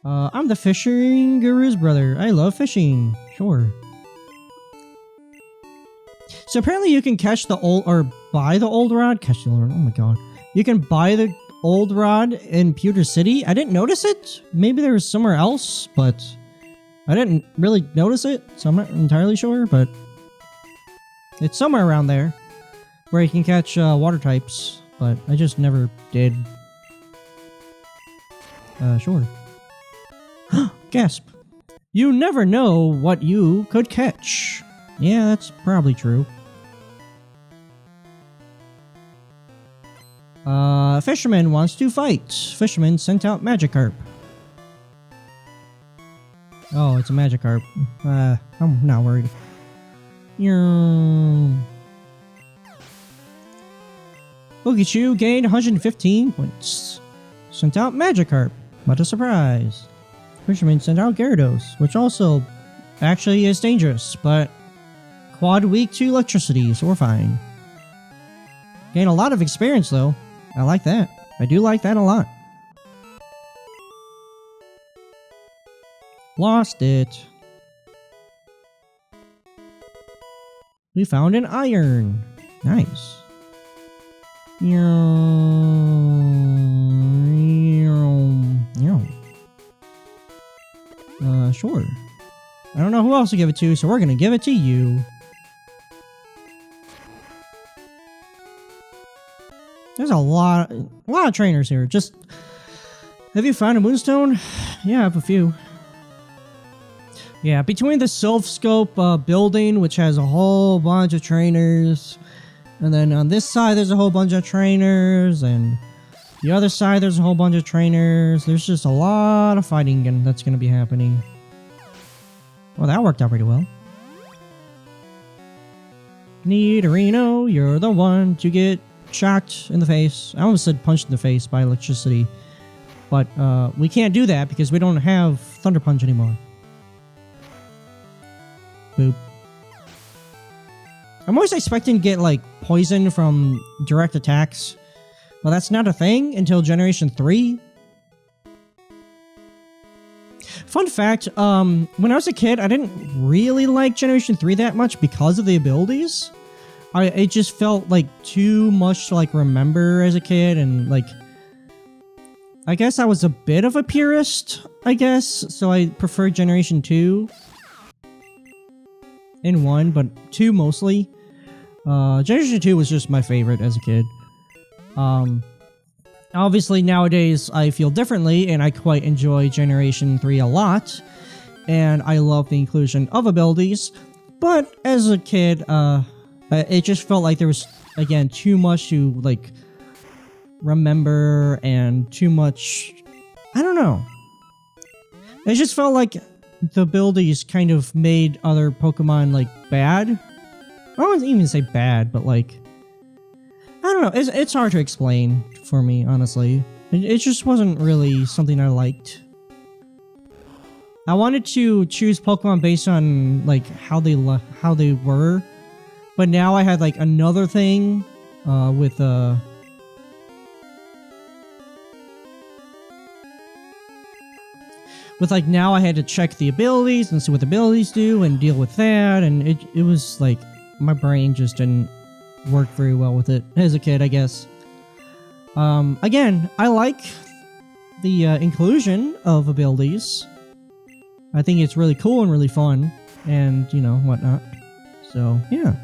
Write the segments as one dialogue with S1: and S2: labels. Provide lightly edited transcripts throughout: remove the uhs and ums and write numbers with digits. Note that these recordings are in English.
S1: I'm the fishing guru's brother. I love fishing. Sure. So apparently you can catch the old, or buy the old rod. Catch the old rod. Oh my god. You can buy the old rod in Pewter City. I didn't notice it. Maybe there was somewhere else, but I didn't really notice it, so I'm not entirely sure, but it's somewhere around there where you can catch water types, but I just never did. Sure. Gasp. You never know what you could catch. Yeah, that's probably true. Fisherman wants to fight. Fisherman sent out Magikarp. Oh, it's a Magikarp. I'm not worried. Pikachu gained 115 points. Sent out Magikarp. What a surprise. Fisherman sent out Gyarados, which also actually is dangerous, but quad weak to electricity, so we're fine. Gain a lot of experience though. I like that. I do like that a lot. Lost it. We found an iron. Nice. Sure. I don't know who else to give it to, so we're gonna give it to you. There's a lot of trainers here. Just, have you found a Moonstone? Yeah, I have a few. Yeah, between the Self Scope building, which has a whole bunch of trainers, and then on this side there's a whole bunch of trainers, and the other side there's a whole bunch of trainers. There's just a lot of fighting that's going to be happening. Well, that worked out pretty well. Nidorino, you're the one to get shocked in the face. I almost said punched in the face by electricity, but we can't do that because we don't have Thunder Punch anymore. Boop. I'm always expecting to get like poison from direct attacks. Well, that's not a thing until Generation 3. Fun fact, when I was a kid, I didn't really like Generation 3 that much because of the abilities. It just felt like too much to like remember as a kid, and like I guess I was a bit of a purist, I guess, so I preferred Generation 2 and 1, but 2 mostly. Generation 2 was just my favorite as a kid. Obviously nowadays I feel differently, and I quite enjoy Generation 3 a lot, and I love the inclusion of abilities, but as a kid, it just felt like there was, again, too much to, like, remember, and too much, I don't know. It just felt like the abilities kind of made other Pokemon, like, bad. I wouldn't even say bad, but, like, I don't know. It's hard to explain for me, honestly. It just wasn't really something I liked. I wanted to choose Pokemon based on, like, how they were, but now I had, like, another thing with like, now I had to check the abilities and see what the abilities do and deal with that, and it was like my brain just didn't work very well with it as a kid, I guess. Again, I like the inclusion of abilities. I think it's really cool and really fun, and, you know, whatnot. So, yeah.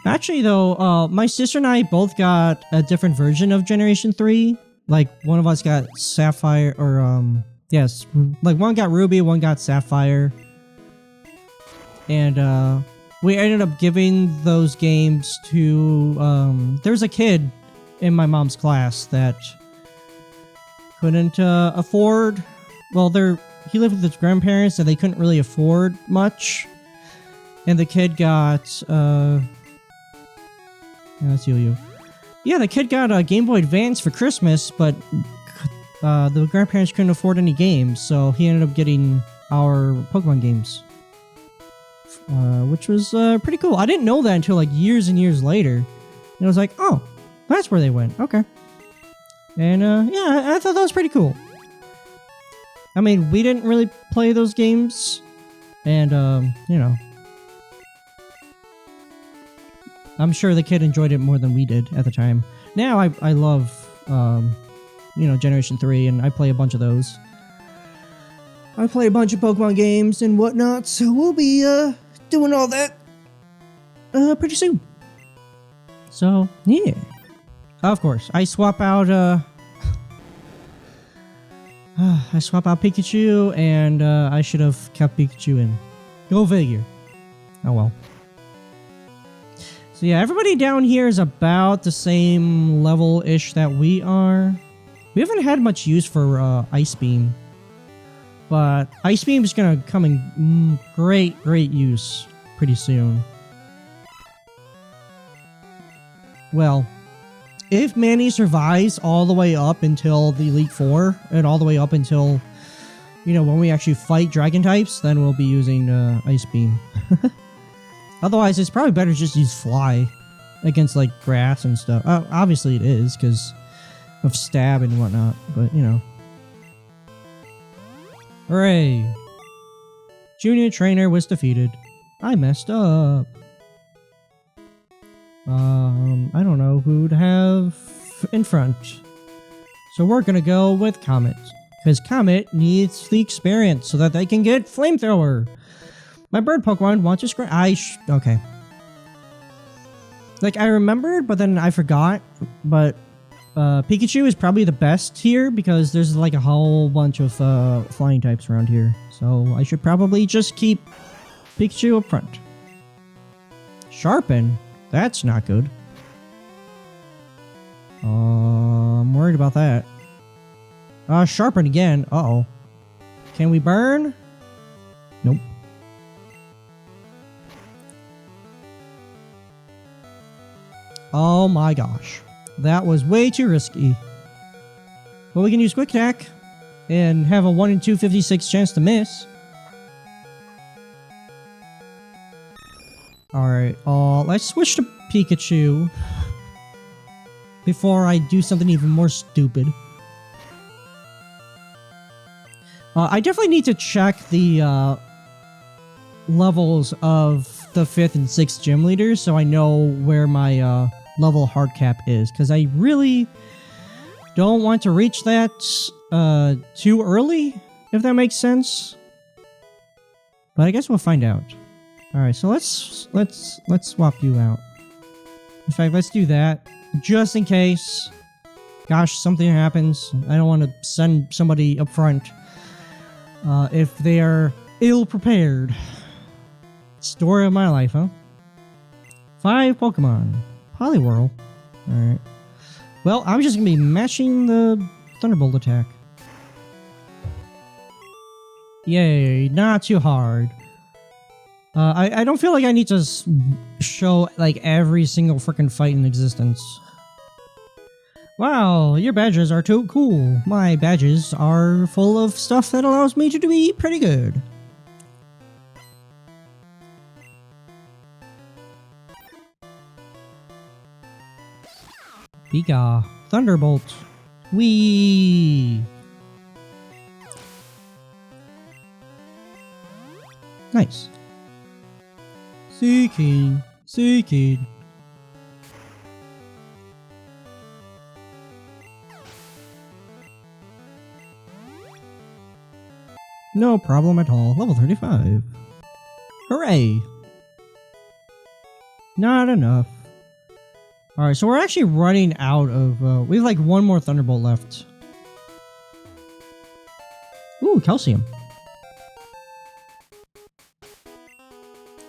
S1: Actually, though, my sister and I both got a different version of Generation 3. Like, one of us got Sapphire, or, yes, like, one got Ruby, one got Sapphire. And, we ended up giving those games to, there's a kid in my mom's class that couldn't, afford, well, he lived with his grandparents and they couldn't really afford much. And the kid got, let's heal you. Yeah, the kid got a Game Boy Advance for Christmas, but the grandparents couldn't afford any games, so he ended up getting our Pokemon games. Which was pretty cool. I didn't know that until like years and years later. And I was like, oh, that's where they went. Okay. And yeah, I thought that was pretty cool. I mean, we didn't really play those games, and, you know, I'm sure the kid enjoyed it more than we did at the time. Now I love, you know, Generation 3, and I play a bunch of those. I play a bunch of Pokemon games and whatnot, so we'll be, doing all that, pretty soon. So, yeah. Of course, I swap out, I swap out Pikachu, and, I should have kept Pikachu in. Go figure. Oh well. So yeah, everybody down here is about the same level-ish that we are. We haven't had much use for, Ice Beam. But Ice Beam is gonna come in great use pretty soon. Well, if Manny survives all the way up until the Elite Four, and all the way up until, you know, when we actually fight Dragon types, then we'll be using Ice Beam. Otherwise, it's probably better to just use Fly against, like, grass and stuff. Obviously it is, because of stab and whatnot, but, you know. Hooray! Junior Trainer was defeated. I messed up. I don't know who to have in front. So we're gonna go with Comet. Because Comet needs the experience so that they can get Flamethrower. My bird Pokemon wants to scratch. Okay. Like, I remembered, but then I forgot. But Pikachu is probably the best here because there's like a whole bunch of flying types around here. So I should probably just keep Pikachu up front. Sharpen? That's not good. I'm worried about that. Sharpen again. Uh-oh. Can we burn? Nope. Oh my gosh. That was way too risky. But we can use Quick Attack and have a 1 in 256 chance to miss. Alright, let's switch to Pikachu before I do something even more stupid. I definitely need to check the levels of the 5th and 6th gym leaders so I know where my level hard cap is, because I really don't want to reach that too early, if that makes sense. But I guess we'll find out. Alright, so let's swap you out. In fact, let's do that just in case. Gosh, something happens. I don't want to send somebody up front if they are ill prepared. Story of my life, huh? 5 Pokemon. Poliwhirl. Alright. Well, I'm just gonna be mashing the Thunderbolt attack. Yay, not too hard. I don't feel like I need to show, like, every single freaking fight in existence. Wow, your badges are too cool. My badges are full of stuff that allows me to be pretty good. Pika. Thunderbolt. Whee! Nice. Seeking. Seeking. No problem at all. Level 35. Hooray! Not enough. Alright, so we're actually running out of, we have like one more Thunderbolt left. Ooh, Calcium.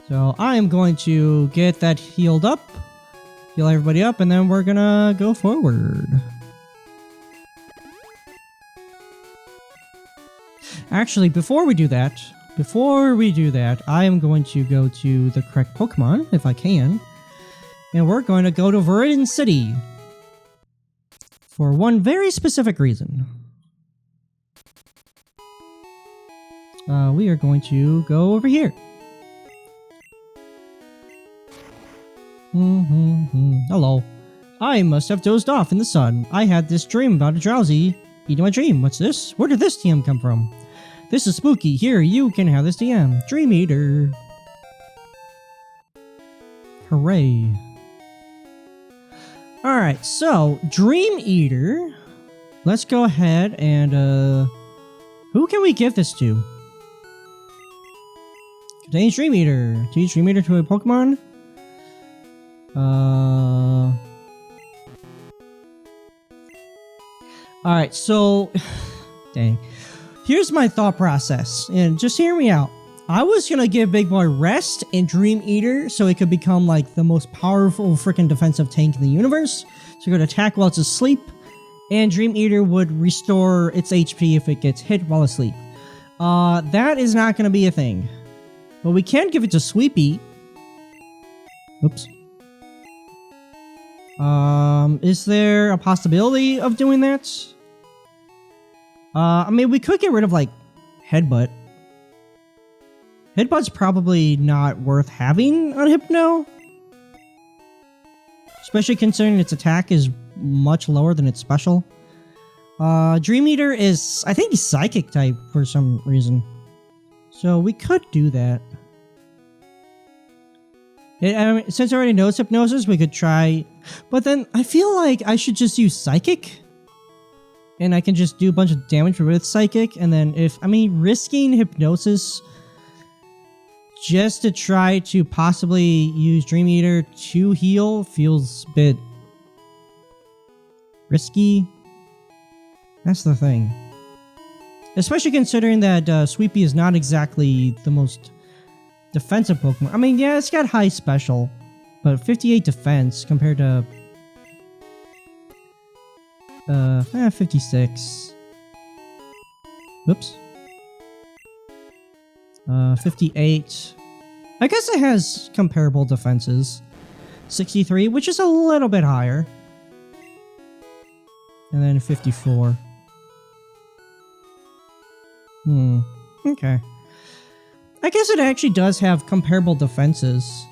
S1: So I am going to get that healed up, heal everybody up, and then we're gonna go forward. Actually, before we do that, I am going to go to the correct Pokemon, if I can. And we're going to go to Viridian City. For one very specific reason. We are going to go over here. Hello. I must have dozed off in the sun. I had this dream about a drowsy eating my dream. What's this? Where did this TM come from? This is spooky. Here, you can have this DM. Dream Eater. Hooray. Alright, so, Dream Eater. Let's go ahead and, who can we give this to? Contains Dream Eater. Teach Dream Eater to a Pokemon? Alright, so... Dang. Here's my thought process, and just hear me out. I was gonna give Big Boy Rest and Dream Eater so it could become like the most powerful freaking defensive tank in the universe. So it could attack while it's asleep, and Dream Eater would restore its HP if it gets hit while asleep. That is not gonna be a thing. But we can give it to Sweepy. Oops. Is there a possibility of doing that? I mean, we could get rid of, like, Headbutt. Headbutt's probably not worth having on Hypno. Especially considering its attack is much lower than its special. Dream Eater is, I think, Psychic type for some reason. So we could do that. I mean, since I already know it's Hypnosis, we could try... But then, I feel like I should just use Psychic. And I can just do a bunch of damage with Psychic, and then if... I mean, risking Hypnosis just to try to possibly use Dream Eater to heal feels a bit... risky. That's the thing. Especially considering that Sweepy is not exactly the most defensive Pokemon. I mean, yeah, it's got high special, but 58 defense compared to 56. Oops. 58. I guess it has comparable defenses. 63, which is a little bit higher. And then 54. Okay. I guess it actually does have comparable defenses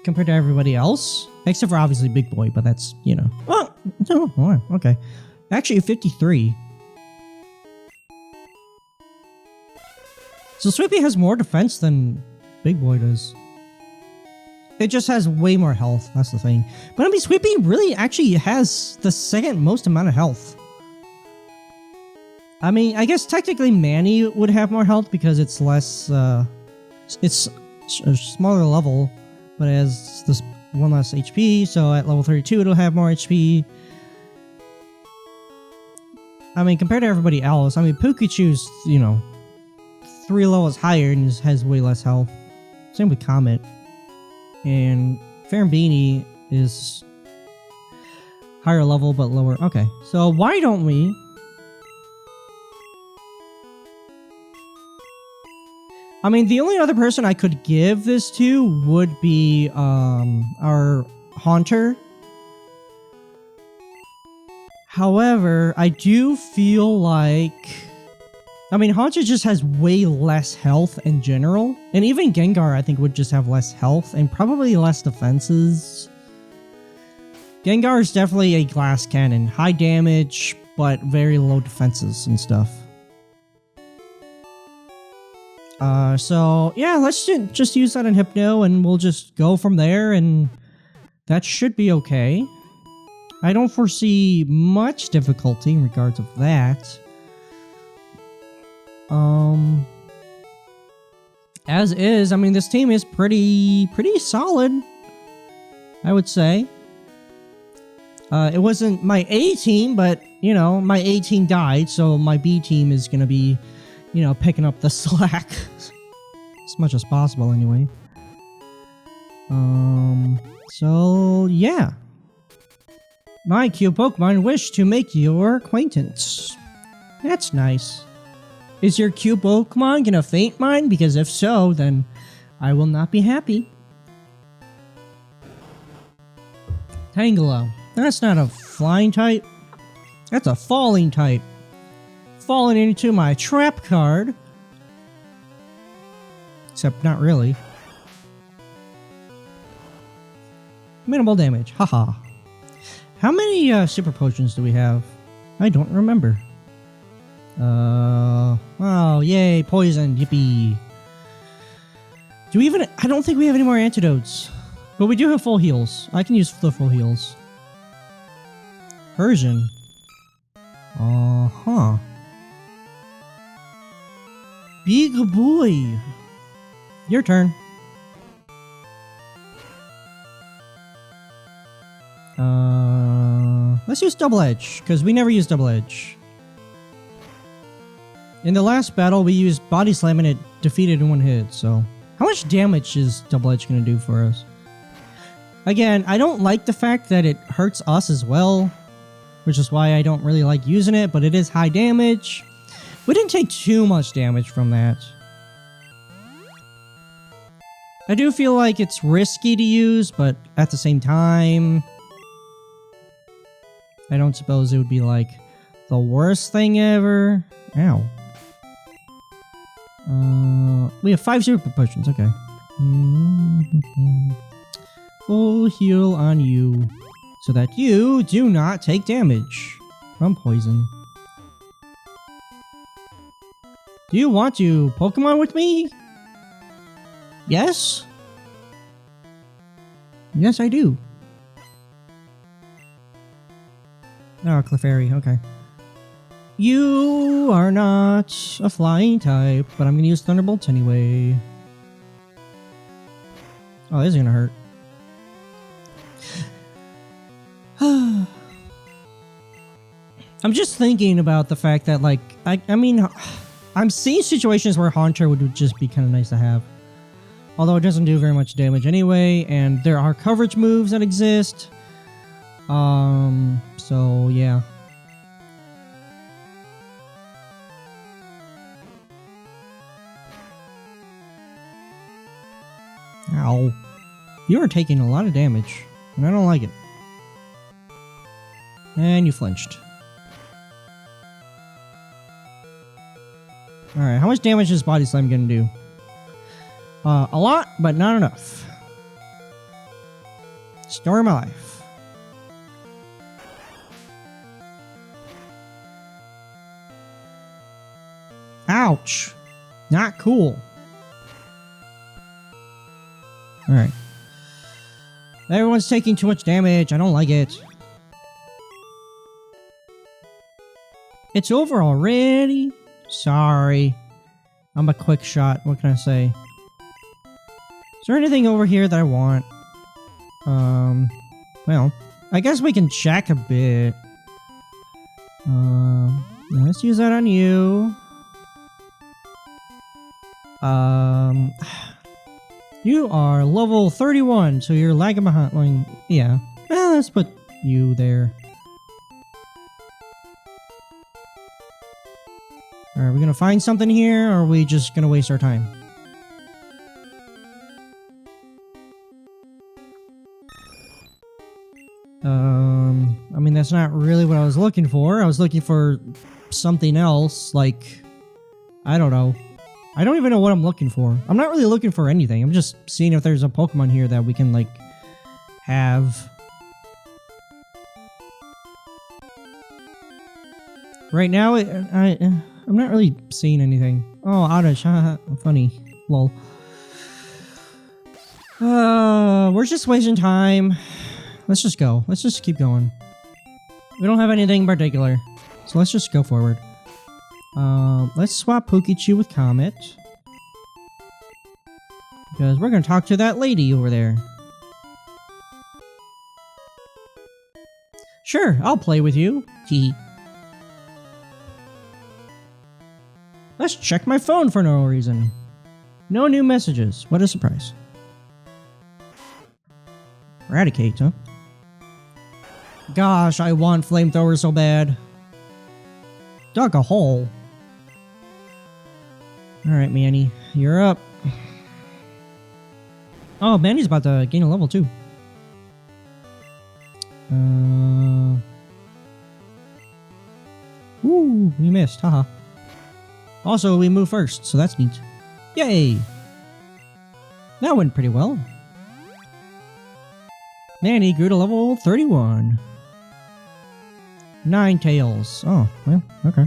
S1: compared to everybody else. Except for obviously Big Boy, but that's, you know. Oh, no, okay. Actually, 53. So Sweepy has more defense than Big Boy does. It just has way more health, that's the thing. But I mean, Sweepy really actually has the second most amount of health. I mean, I guess technically Manny would have more health because it's less, it's a smaller level, but it has this one less HP, so at level 32 it'll have more HP. I mean, compared to everybody else, I mean, Pikachu's, you know, 3 levels higher and has way less health. Same with Comet. And Farambini is higher level but lower. Okay, so why don't we... I mean, the only other person I could give this to would be our Haunter. However, I do feel like... I mean, Haunter just has way less health in general. And even Gengar, I think, would just have less health and probably less defenses. Gengar is definitely a glass cannon. High damage, but very low defenses and stuff. So, yeah, let's just use that in Hypno, and we'll just go from there, and that should be okay. I don't foresee much difficulty in regards of that. As is, I mean, this team is pretty solid, I would say. It wasn't my A team, but, you know, my A team died, so my B team is gonna be, you know, picking up the slack as much as possible anyway. So yeah. My cute Pokemon wish to make your acquaintance. That's nice. Is your cute Pokemon gonna faint mine? Because if so, then I will not be happy. Tangela. That's not a flying type. That's a falling type. Falling into my trap card. Except not really. Minimal damage. Haha. How many super potions do we have? I don't remember. Oh yay, poison, yippee. Do we even... I don't think we have any more antidotes. But we do have full heals. I can use the full heals. Persian. Uh-huh. Big boy. Your turn. Let's use double edge, because we never use double edge. In the last battle, we used body slam and it defeated in one hit, so... How much damage is double edge going to do for us? Again, I don't like the fact that it hurts us as well, which is why I don't really like using it, but it is high damage. We didn't take too much damage from that. I do feel like it's risky to use, but at the same time, I don't suppose it would be like the worst thing ever. Ow. We have 5 super potions, okay. Full heal on you, so that you do not take damage from poison. Do you want to Pokemon with me? Yes? Yes, I do. Oh, Clefairy, okay. You are not a flying type, but I'm gonna use Thunderbolts anyway. Oh, this is gonna hurt. I'm just thinking about the fact that, like, I mean, I'm seeing situations where Haunter would just be kind of nice to have. Although it doesn't do very much damage anyway, and there are coverage moves that exist. So yeah. Ow. You are taking a lot of damage, and I don't like it. And you flinched. Alright, how much damage is Body Slam gonna do? A lot, but not enough. Story of my life. Ouch. Not cool. Alright. Everyone's taking too much damage. I don't like it. It's over already? Sorry. I'm a quick shot. What can I say? Is there anything over here that I want? Well, I guess we can check a bit. Let's use that on you. You are level 31, so you're lagging behind. Like, yeah. Let's put you there. Are we gonna find something here, or are we just gonna waste our time? I mean, that's not really what I was looking for. I was looking for something else, like, I don't know. I don't even know what I'm looking for. I'm not really looking for anything. I'm just seeing if there's a Pokemon here that we can, like, have. Right now, I'm not really seeing anything. Oh, Oddish, haha, funny. Lol. We're just wasting time. Let's just go. Let's just keep going. We don't have anything in particular, so let's just go forward. Let's swap Pikachu with Comet. Because we're gonna talk to that lady over there. Sure, I'll play with you. Hee. Let's check my phone for no reason. No new messages. What a surprise. Eradicate, huh? Gosh, I want Flamethrower so bad. Dug a hole. Alright, Manny. You're up. Oh, Manny's about to gain a level too. Ooh, we missed. Haha. Also, we move first, so that's neat. Yay! That went pretty well. Manny grew to level 31. Ninetales. Oh, well, okay.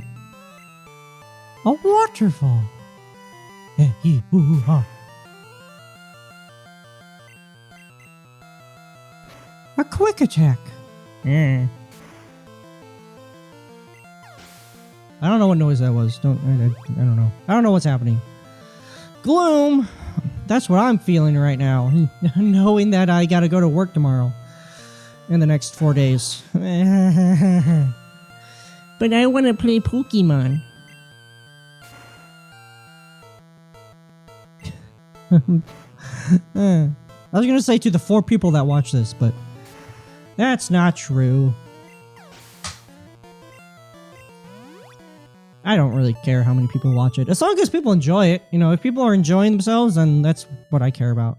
S1: A waterfall. A quick attack. I don't know what noise that was. I don't know. I don't know what's happening. Gloom. That's what I'm feeling right now. Knowing that I gotta go to work tomorrow. In the next 4 days. But I want to play Pokemon. I was gonna say to the 4 people that watch this, but that's not true. I don't really care how many people watch it. As long as people enjoy it. You know, if people are enjoying themselves, then that's what I care about.